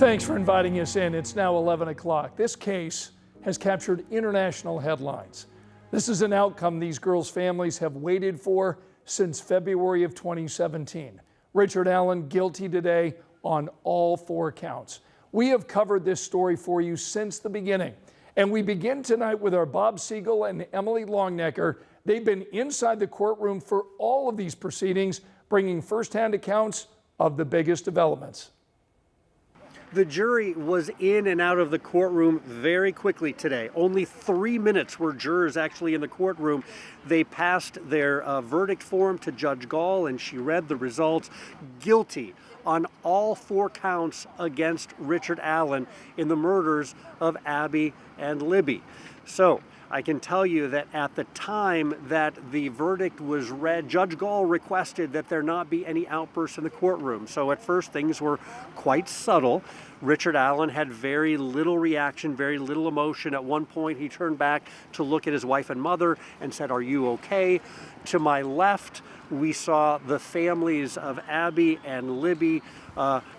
Thanks for inviting us in. It's now 11 o'clock. This case has captured international headlines. This is an outcome these girls' families have waited for since February of 2017. Richard Allen guilty today on all 4 counts. We have covered this story for you since the beginning. And we begin tonight with our Bob Siegel and Emily Longnecker. They've been inside the courtroom for all of these proceedings, bringing firsthand accounts of the biggest developments. The jury was in and out of the courtroom very quickly today. Only 3 minutes were jurors actually in the courtroom. They passed their verdict form to Judge Gall, and she read the results. Guilty on all 4 counts against Richard Allen in the murders of Abby and Libby. So I can tell you that at the time that the verdict was read, Judge Gall requested that there not be any outbursts in the courtroom. So at first things were quite subtle. Richard Allen had very little reaction, very little emotion. At one point he turned back to look at his wife and mother and said, "Are you okay?" To my left, we saw the families of Abby and Libby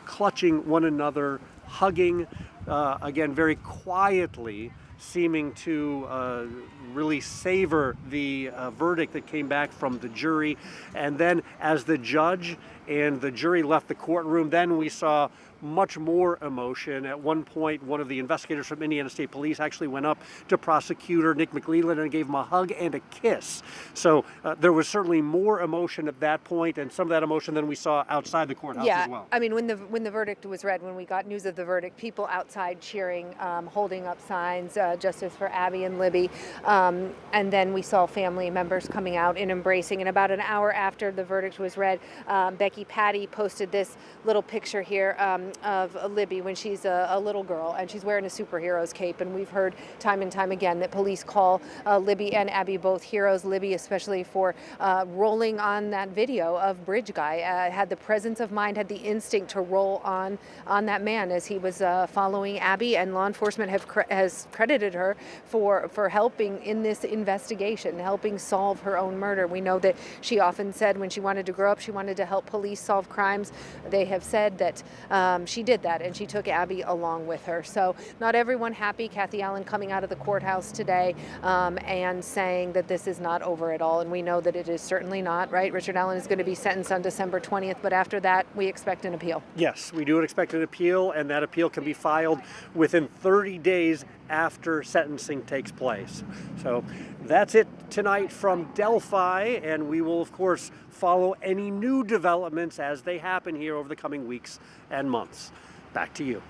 clutching one another, hugging, again, very quietly, seeming to really savor the verdict that came back from the jury. And then as the judge and the jury left the courtroom, then we saw much more emotion. At one point, one of the investigators from Indiana State Police actually went up to prosecutor Nick McLeland and gave him a hug and a kiss. So there was certainly more emotion at that point, and some of that emotion than we saw outside the courthouse as well. I mean, when the verdict was read, when we got news of the verdict, people outside cheering, holding up signs, justice for Abby and Libby, and then we saw family members coming out and embracing. And about an hour after the verdict was read, Becky Patty posted this little picture here of Libby when she's a little girl, and she's wearing a superhero's cape. And we've heard time and time again that police call Libby and Abby both heroes. Libby especially for rolling on that video of Bridge Guy, had the presence of mind, had the instinct to roll on that man as he was following Abby, and law enforcement has credited her for helping in this investigation, helping solve her own murder. We know that she often said when she wanted to grow up, she wanted to help police solve crimes. They have said that she did that, and she took Abby along with her. So not everyone happy. Kathy Allen coming out of the courthouse today and saying that this is not over at all, and we know that it is certainly not, right? Richard Allen is going to be sentenced on December 20th, but after that, we expect an appeal. Yes, we do expect an appeal, and that appeal can be filed within 30 days after sentencing takes place. So that's it tonight from Delphi, and we will, of course, follow any new developments as they happen here over the coming weeks and months. Back to you.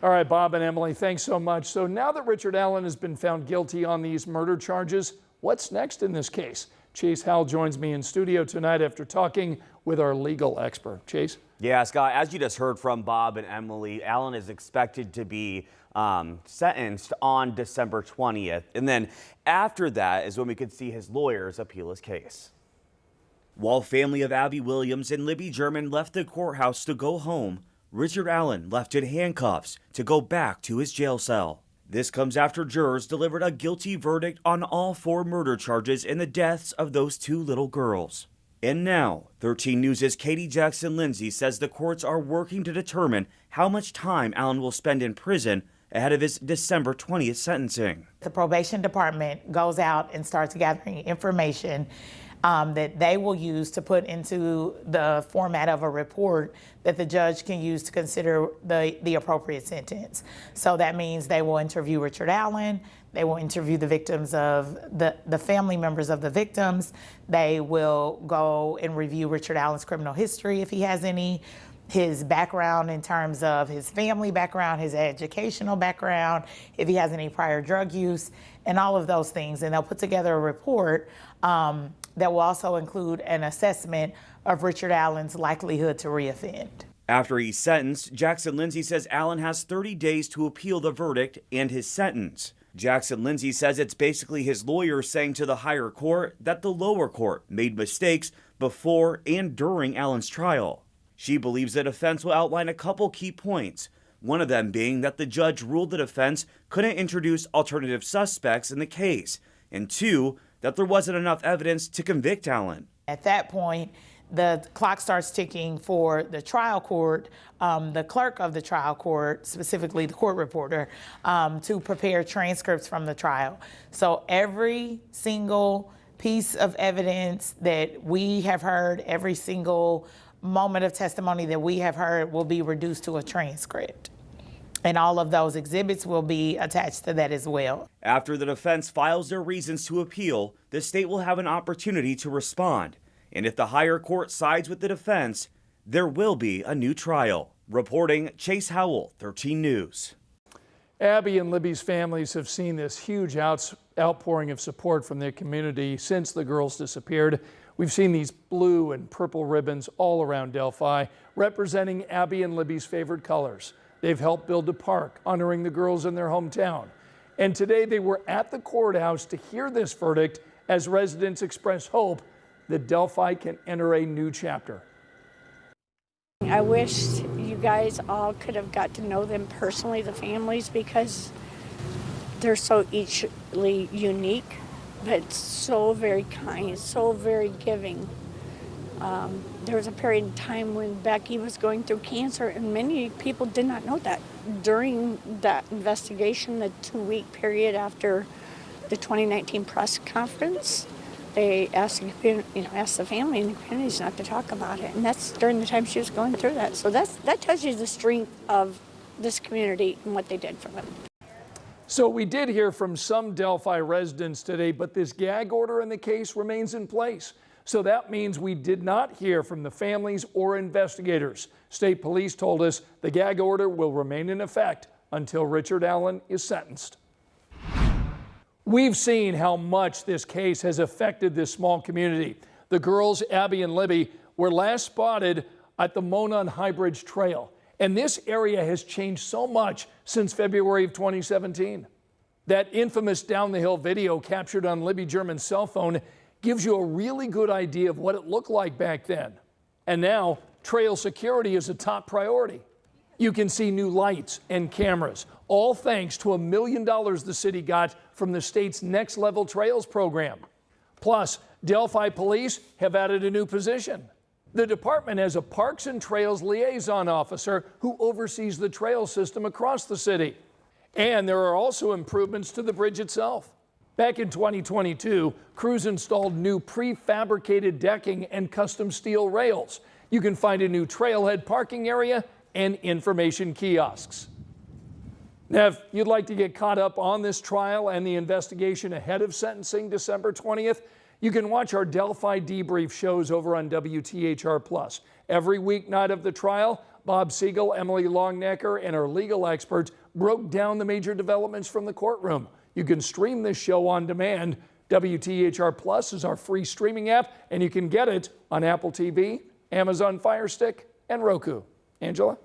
All right, Bob and Emily, thanks so much. So now that Richard Allen has been found guilty on these murder charges, what's next in this case? Chase Howell joins me in studio tonight after talking with our legal expert. Chase? Yeah, Scott, as you just heard from Bob and Emily, Allen is expected to be sentenced on December 20th. And then after that is when we could see his lawyers appeal his case. While family of Abby Williams and Libby German left the courthouse to go home, Richard Allen left in handcuffs to go back to his jail cell. This comes after jurors delivered a guilty verdict on all 4 murder charges in the deaths of those 2 little girls. And now, 13 News' Katie Jackson-Lindsay says the courts are working to determine how much time Allen will spend in prison ahead of his December 20th sentencing. The probation department goes out and starts gathering information that they will use to put into the format of a report that the judge can use to consider the appropriate sentence. So that means they will interview Richard Allen, they will interview the victims of the family members of the victims, they will go and review Richard Allen's criminal history if he has any, his background in terms of his family background, his educational background, if he has any prior drug use, and all of those things. And they'll put together a report that will also include an assessment of Richard Allen's likelihood to reoffend. After he's sentenced, Jackson-Lindsay says Allen has 30 days to appeal the verdict and his sentence. Jackson-Lindsay says it's basically his lawyer saying to the higher court that the lower court made mistakes before and during Allen's trial. She believes the defense will outline a couple key points, one of them being that the judge ruled the defense couldn't introduce alternative suspects in the case, and 2, that there wasn't enough evidence to convict Allen. At that point, the clock starts ticking for the trial court, the clerk of the trial court, specifically the court reporter, to prepare transcripts from the trial. So every single piece of evidence that we have heard, every single moment of testimony that we have heard will be reduced to a transcript. And all of those exhibits will be attached to that as well. After the defense files their reasons to appeal, the state will have an opportunity to respond. And if the higher court sides with the defense, there will be a new trial. Reporting, Chase Howell, 13 News. Abby and Libby's families have seen this huge outpouring of support from their community since the girls disappeared. We've seen these blue and purple ribbons all around Delphi, representing Abby and Libby's favorite colors. They've helped build a park honoring the girls in their hometown. And today they were at the courthouse to hear this verdict as residents express hope that Delphi can enter a new chapter. I wish you guys all could have got to know them personally, the families, because they're so eachly unique, but so very kind, so very giving. There was a period in time when Becky was going through cancer, and many people did not know that. During that investigation, the 2-week period after the 2019 press conference, they asked the family and the communities not to talk about it, and that's during the time she was going through that. So that tells you the strength of this community and what they did for them. So we did hear from some Delphi residents today, but this gag order in the case remains in place. So that means we did not hear from the families or investigators. State police told us the gag order will remain in effect until Richard Allen is sentenced. We've seen how much this case has affected this small community. The girls, Abby and Libby, were last spotted at the Monon High Bridge Trail. And this area has changed so much since February of 2017. That infamous down the hill video captured on Libby German's cell phone gives you a really good idea of what it looked like back then. And now, trail security is a top priority. You can see new lights and cameras, all thanks to $1 million the city got from the state's Next Level Trails program. Plus, Delphi police have added a new position. The department has a Parks and Trails liaison officer who oversees the trail system across the city. And there are also improvements to the bridge itself. Back in 2022, crews installed new prefabricated decking and custom steel rails. You can find a new trailhead parking area and information kiosks. Now, if you'd like to get caught up on this trial and the investigation ahead of sentencing December 20th, you can watch our Delphi debrief shows over on WTHR+. Every weeknight of the trial, Bob Siegel, Emily Longnecker, and our legal experts broke down the major developments from the courtroom. You can stream this show on demand. WTHR+ is our free streaming app, and you can get it on Apple TV, Amazon Fire Stick, and Roku. Angela?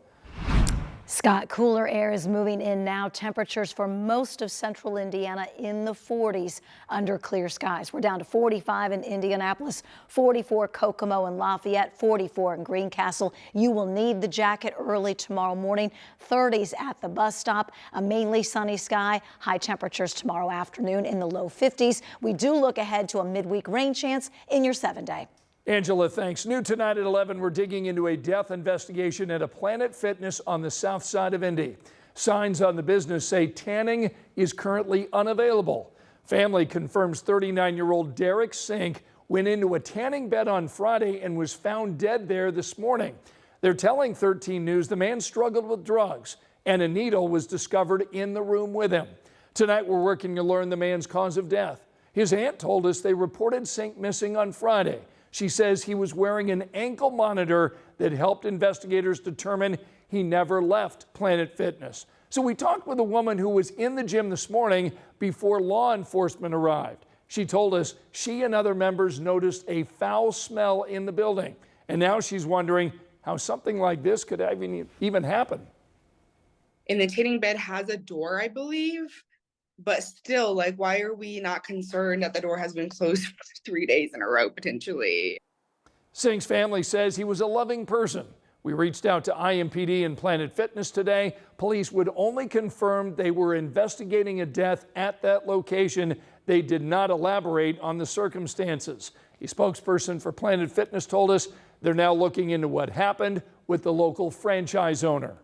Scott, cooler air is moving in now. Temperatures for most of central Indiana in the 40s under clear skies. We're down to 45 in Indianapolis, 44 Kokomo and Lafayette, 44 in Greencastle. You will need the jacket early tomorrow morning. 30s at the bus stop. A mainly sunny sky. High temperatures tomorrow afternoon in the low 50s. We do look ahead to a midweek rain chance in your 7-day. Angela, thanks. New tonight at 11, we're digging into a death investigation at a Planet Fitness on the south side of Indy. Signs on the business say tanning is currently unavailable. Family confirms 39-year-old Derek Sink went into a tanning bed on Friday and was found dead there this morning. They're telling 13 News the man struggled with drugs and a needle was discovered in the room with him. Tonight, we're working to learn the man's cause of death. His aunt told us they reported Sink missing on Friday. She says he was wearing an ankle monitor that helped investigators determine he never left Planet Fitness. So we talked with a woman who was in the gym this morning before law enforcement arrived. She told us she and other members noticed a foul smell in the building. And now she's wondering how something like this could even happen. And the tanning bed has a door, I believe. But still, like, why are we not concerned that the door has been closed for 3 days in a row, potentially? Sink's family says he was a loving person. We reached out to IMPD and Planet Fitness today. Police would only confirm they were investigating a death at that location. They did not elaborate on the circumstances. A spokesperson for Planet Fitness told us They're now looking into what happened with the local franchise owner.